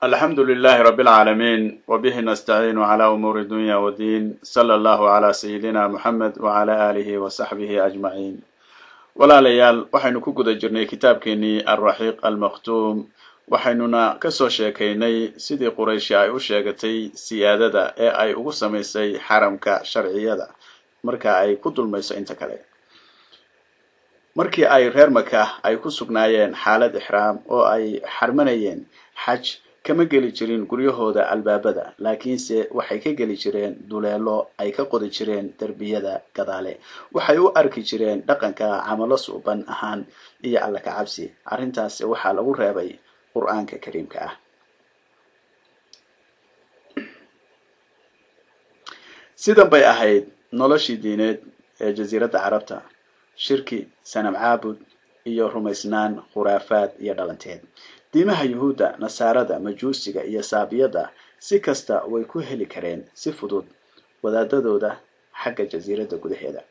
الحمد لله رب العالمين وبه نستعين على أمور الدنيا والدين صلى الله على سيدنا محمد وعلى آله وصحبه أجمعين ولا ليال وحين كوكو جرني كتاب كيني الرحيق المختوم وحيننا كسو شاكيني سيدي قريش أي أشاكتي سيادة أي أغسميسي حرمك شرعية مركا أي كدل ميسا انتكالي markii ay reer Maka ay ku sugnaayeen xaalad ihraam oo ay xarmanayeen xaj kama geli jirin guryahooda albaabada laakiinse waxay ka geli jireen duleelo ay ka qodi jireen darbiyada gadaale waxay u arki jireen dhaqanka camalo suuban ahaan iyo alla ka cabsi arintaas waxa lagu reebay quraanka kariimka ah sidan bay ahayd noloshii diineed ee jasiiradda carabta shirki sanam caabud iyo rumaysnaan khuraafaad iyo dhalanteed diimaha yuhuuda nasaarada majuusiga iyo saabiyada si kasta way ku heli kareen si fudud wadaadadooda xagga jasiiradda gudaheeda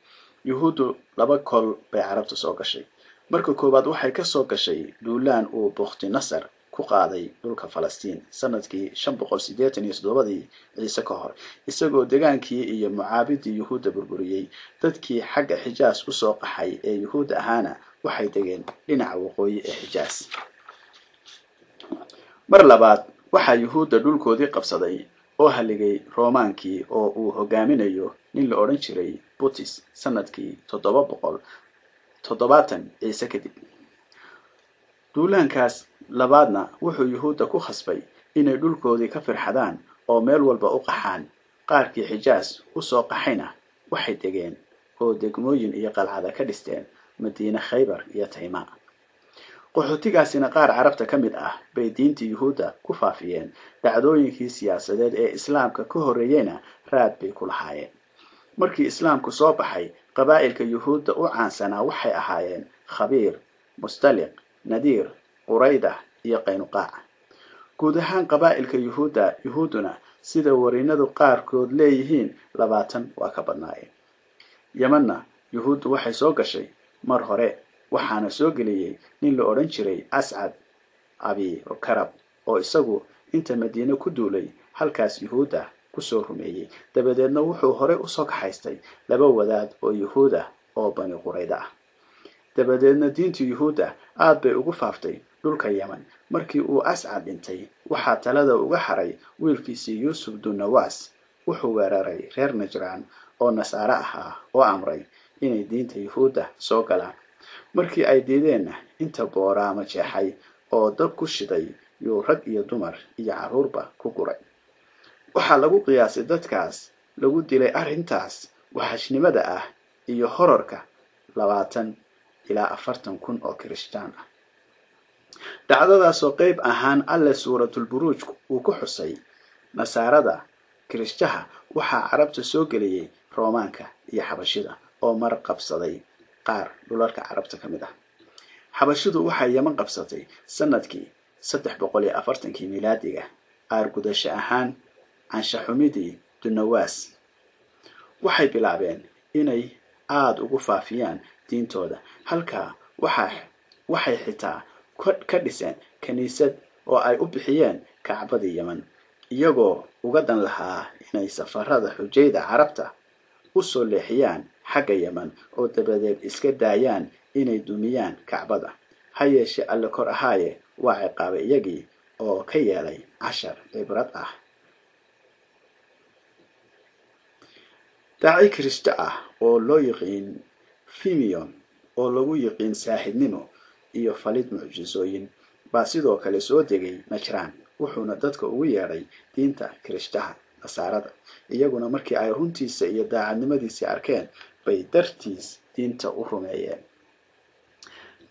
yuhuudu laba kol bay carabtu soo gashay marka koobaad waxay ka soo gashay duulaan uu Bukhti Nasr ku qaaday dhulka Falastiin sanadkii 587 ciise ka hor isagoo degaankii iyo mucaabidii yuhuuda burburiyay dadkii xagga Xijaas u soo qaxay ee yuhuud ahaana waxay degeen dhinaca waqooyi ee Xijaas mar labaad waxa yuhuuda dhulkoodii qabsaday oo haligay Roomaankii oo uu hogaaminayo nin la oran jiray Butis sanadkii 770 ciise kadib duulaankaas labaadna wuxuu yuhuuda ku khasbay inay dhulkoodii ka firxadaan oo meel walba u qaxaan qaarkii Xijaas u soo qaxayna waxay degeen oo degmooyin iyo qalcado ka dhisteen Madiina Khaybar iyo Tayma qaxootigaasina qaar carabta ka mid ah bay diintii yuhuuda ku faafiyeen dhacdooyinkii siyaasadeed ee islaamka ka horeeyayna raad bay ku lahaayeen markii islaamku soo baxay qabaa'ilka yuhuuda u caansanaa waxay ahaayeen Khabiir Mustaliq Nadiir Qurayda iyo Qaynuqaac guud ahaan qabaa'ilka yuhuuduna sida warinadu qaarkood leeyihiin 20 waa ka badnaayeen Yamanna yuhuudu waxay soo gashay mar hore waxaana soo geliyay nin la oran jiray As'ad Abi Karab oo isagu inta Madiina ku duulay halkaas yuhuuda ku soo rumeeyay dabadeedna wuxuu hore u soo kaxaystay laba wadaad oo yuhuuda oo Bani Qurayda ah dabadeedna diintii yuhuuda aad bay ugu faaftay dhulka Yaman markii uu As'ad dhintay waxa talada uga haray wiilkiisii Yusuf Dunawas wuxuu weeraray reer Najraan oo nasaara ah oo amray inay diinta yuhuuda soo galaan markii ay diideen inta boorama jeexay oo dab ku shiday iyo rag iyo dumar iyo caruurba ku guray waxa lagu qiyaasay dadkaas lagu dilay arintaas waxashnimada ah iyo hororka 20 ilaa 40 kun oo Kirishtaan ah dacdadaas oo qayb ahaan alle suuratul buruuj uu ku xusay nasaarada Kirishtaha waxa carabta soo geliyay Roomaanka iyo Xabashida oo mar qabsaday qaar dhulalka carabta kamid ah Xabashidu waxay Yaman qabsatay sanadkii 340 miilaadiga aargudasho ahaan Anshaxumidii Dunawas waxay bilaabeen inay aad ugu faafiyaan diintooda halka waxay xitaa ka dhiseen kaniisad oo ay u bixiyeen Kacbadii Yaman iyagoo uga dan lahaa inay safarada xujayda carabta u soo leexiyaan xagga Yaman oo dabadeed iska daayaan inay dumiyaan Kacbada hayeeshe alla kor ahaaye waa ciqaabay iyagii oo ka yeelay 10 cibrad ah daaci Kirishta ah oo loo yiqiin Fimion oo lagu yiqiin saaxidnimo iyo falid mucjisooyin baa sidoo kale soo degay Najraan wuxuuna dadka ugu yeeray diinta Kirishtaha nasaarada iyaguna markii ay runtiisa iyo daacadnimadiisa arkeen bay dartiis diinta u rumeeyeen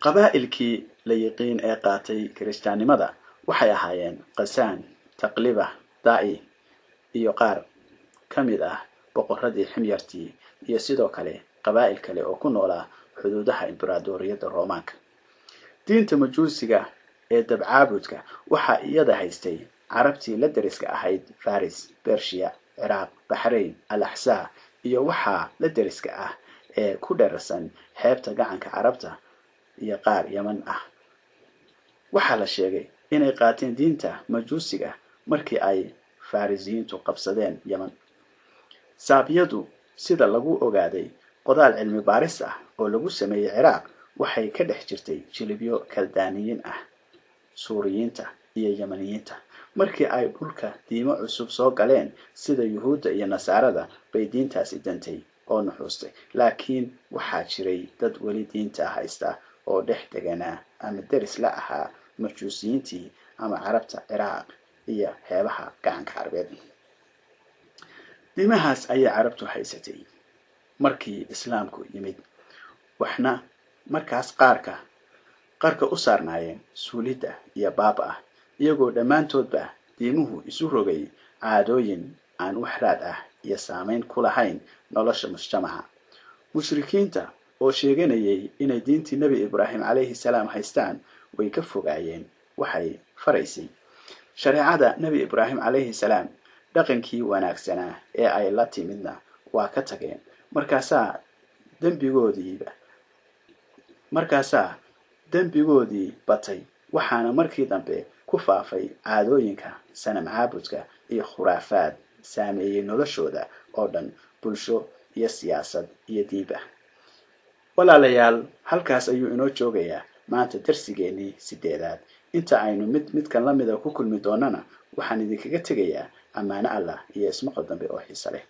qabaa'ilkii la yiqiin ee qaatay Kirishtaanimada waxay ahaayeen Qasaan Taqliba Da'i iyo qaar kamid ah boqoradii Ximyartii iyo sidoo kale qabaa'il kale oo ku noolaa xuduudaha imbraadoriyadda Roomaanka diinta majuusiga ee dabcaabudka waxa iyada haystay carabtii la dariska ahayd Faris Persia Iraq Bahrain Al-Ahsa iyo waxa la dariska ah ee ku dheersan xeebta gacanka carabta iyo qaar Yaman ah waxaa la sheegay inay qaateen diinta majuusiga markii ay farisiyiintu qabsadeen Yaman. Saabiyadu sida lagu ogaaday qodaal cilmi baaris ah oo lagu sameeyay Ciraaq waxay ka dhex jirtay jilibyo kaldaaniyiin ah, Suuriyiinta iyo Yamaniyiinta. Markii ay dhulka diimo cusub soo galeen sida Yuhuudda iyo Nasaarada bay diintaasi dantay oo nuxuustay. Laakiin waxaa jiray dad weli diinta haysta oo dhex deganaa ama deris la ahaa majuusiyiintii ama Carabta Ciraaq iyo xeebaha gacanka Carbeed. Diimahaas ayay Carabtu haysatay markii Islaamku yimid, waxna markaas qarka u saarnaayeen suulidda iyo baaba, iyagoo dhammaantoodba diimuhu isu rogay caadooyin aan wax raad ah iyo saameyn ku lahayn nolosha mujtamaca. Mushrikiinta oo sheeganayay inay diintii Nabi Ibraahim calayhi salaam haystaan way ka fogaayeen waxay faraysay shareecada Nabi Ibraahim calayhi salaam. Dhaqankii wanaagsanaa ee ay la timidna waa ka tageen. Markaasaa dembigoodii batay, waxaana markii dambe ku faafay caadooyinka sanam caabudka iyo khuraafaad saameeyay noloshooda oo dhan, bulsho iyo siyaasad iyo diinba. Walaalayaal, halkaas ayuu inoo joogayaa maanta darsigeennii 8aad. Inta aynu midkan la mid ah ku kulmi doonana waxaan idinkaga tegayaa ammaano Allah iyo ismaqal dambe oo xiiso leh.